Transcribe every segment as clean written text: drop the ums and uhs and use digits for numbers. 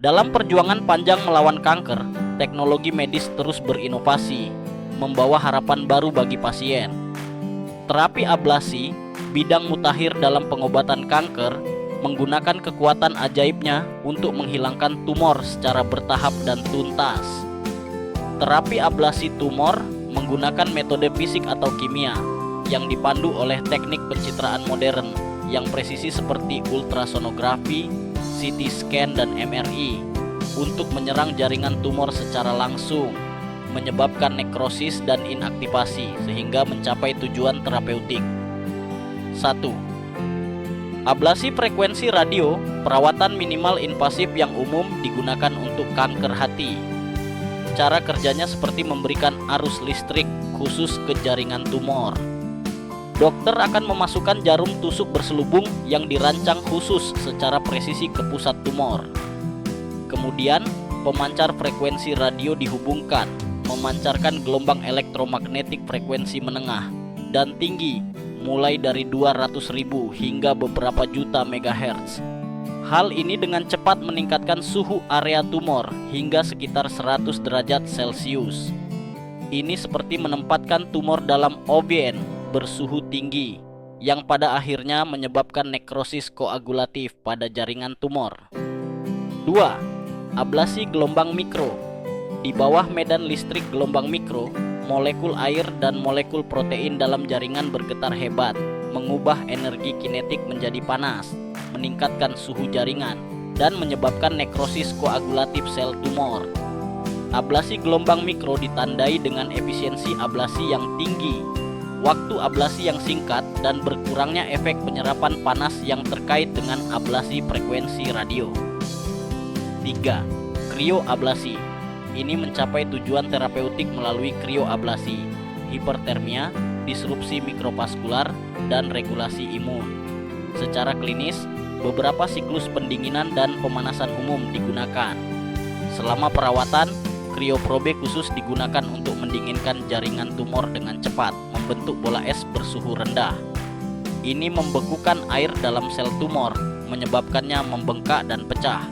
Dalam perjuangan panjang melawan kanker, teknologi medis terus berinovasi, membawa harapan baru bagi pasien. Terapi ablasi, bidang mutakhir dalam pengobatan kanker, menggunakan kekuatan ajaibnya untuk menghilangkan tumor secara bertahap dan tuntas. Terapi ablasi tumor menggunakan metode fisik atau kimia yang dipandu oleh teknik pencitraan modern yang presisi seperti ultrasonografi, CT scan, dan MRI untuk menyerang jaringan tumor secara langsung, menyebabkan nekrosis dan inaktivasi sehingga mencapai tujuan terapeutik. 1. Ablasi frekuensi radio, perawatan minimal invasif yang umum digunakan untuk kanker hati. Cara kerjanya seperti memberikan arus listrik khusus ke jaringan tumor. Dokter akan memasukkan jarum tusuk berselubung yang dirancang khusus secara presisi ke pusat tumor. Kemudian, pemancar frekuensi radio dihubungkan, memancarkan gelombang elektromagnetik frekuensi menengah dan tinggi mulai dari 200.000 hingga beberapa juta megahertz. Hal ini dengan cepat meningkatkan suhu area tumor hingga sekitar 100 derajat Celcius. Ini seperti menempatkan tumor dalam oven bersuhu tinggi yang pada akhirnya menyebabkan nekrosis koagulatif pada jaringan tumor. 2. Ablasi gelombang mikro. Di bawah medan listrik gelombang mikro, molekul air dan molekul protein dalam jaringan bergetar hebat, mengubah energi kinetik menjadi panas, meningkatkan suhu jaringan, dan menyebabkan nekrosis koagulatif sel tumor. Ablasi gelombang mikro ditandai dengan efisiensi ablasi yang tinggi, waktu ablasi yang singkat, dan berkurangnya efek penyerapan panas yang terkait dengan ablasi frekuensi radio. 3. Krioablasi. Ini mencapai tujuan terapeutik melalui krioablasi, hipertermia, disrupsi mikrovaskular, dan regulasi imun. Secara klinis, beberapa siklus pendinginan dan pemanasan umum digunakan. Selama perawatan, krioprobe khusus digunakan untuk mendinginkan jaringan tumor dengan cepat, membentuk bola es bersuhu rendah. Ini membekukan air dalam sel tumor, menyebabkannya membengkak dan pecah.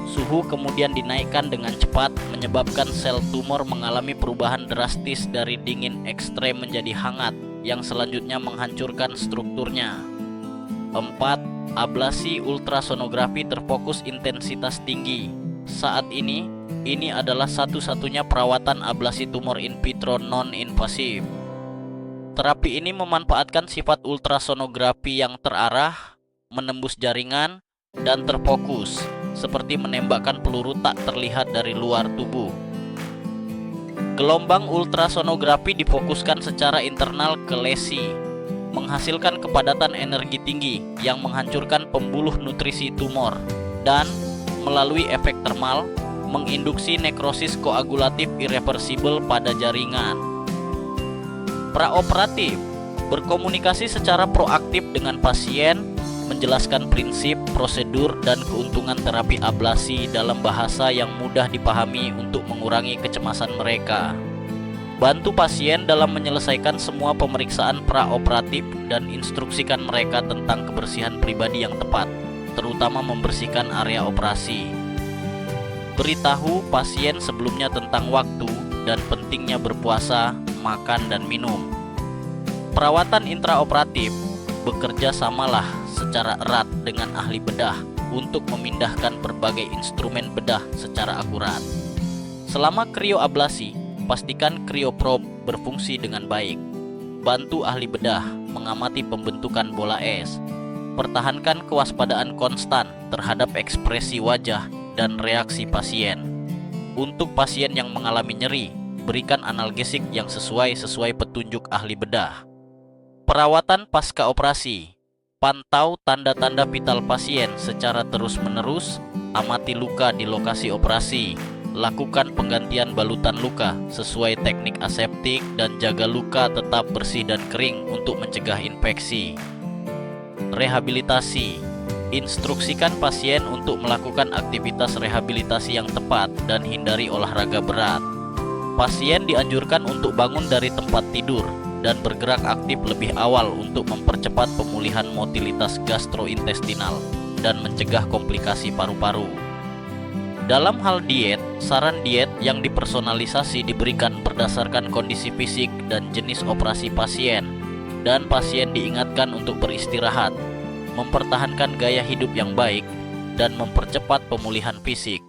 Suhu kemudian dinaikkan dengan cepat, menyebabkan sel tumor mengalami perubahan drastis dari dingin ekstrem menjadi hangat, yang selanjutnya menghancurkan strukturnya. 4. Ablasi ultrasonografi terfokus intensitas tinggi. Saat ini adalah satu-satunya perawatan ablasi tumor in vitro non-invasif. Terapi ini memanfaatkan sifat ultrasonografi yang terarah, menembus jaringan, dan terfokus, seperti menembakkan peluru tak terlihat dari luar tubuh. Gelombang ultrasonografi difokuskan secara internal ke lesi, menghasilkan kepadatan energi tinggi yang menghancurkan pembuluh nutrisi tumor, dan melalui efek termal, menginduksi nekrosis koagulatif irreversibel pada jaringan. Praoperatif, berkomunikasi secara proaktif dengan pasien, menjelaskan prinsip, prosedur, dan keuntungan terapi ablasi dalam bahasa yang mudah dipahami untuk mengurangi kecemasan mereka. Bantu pasien dalam menyelesaikan semua pemeriksaan praoperatif dan instruksikan mereka tentang kebersihan pribadi yang tepat, terutama membersihkan area operasi. Beritahu pasien sebelumnya tentang waktu dan pentingnya berpuasa, makan, dan minum. Perawatan intraoperatif, bekerja samalah secara erat dengan ahli bedah untuk memindahkan berbagai instrumen bedah secara akurat. Selama krioablasi, pastikan krioprobe berfungsi dengan baik. Bantu ahli bedah mengamati pembentukan bola es. Pertahankan kewaspadaan konstan terhadap ekspresi wajah dan reaksi pasien. Untuk pasien yang mengalami nyeri, berikan analgesik yang sesuai petunjuk ahli bedah. Perawatan pasca operasi. Pantau tanda-tanda vital pasien secara terus-menerus, amati luka di lokasi operasi, lakukan penggantian balutan luka sesuai teknik aseptik, dan jaga luka tetap bersih dan kering untuk mencegah infeksi. Rehabilitasi. Instruksikan pasien untuk melakukan aktivitas rehabilitasi yang tepat dan hindari olahraga berat. Pasien dianjurkan untuk bangun dari tempat tidur dan bergerak aktif lebih awal untuk mempercepat pemulihan motilitas gastrointestinal dan mencegah komplikasi paru-paru. Dalam hal diet, saran diet yang dipersonalisasi diberikan berdasarkan kondisi fisik dan jenis operasi pasien, dan pasien diingatkan untuk beristirahat, mempertahankan gaya hidup yang baik, dan mempercepat pemulihan fisik.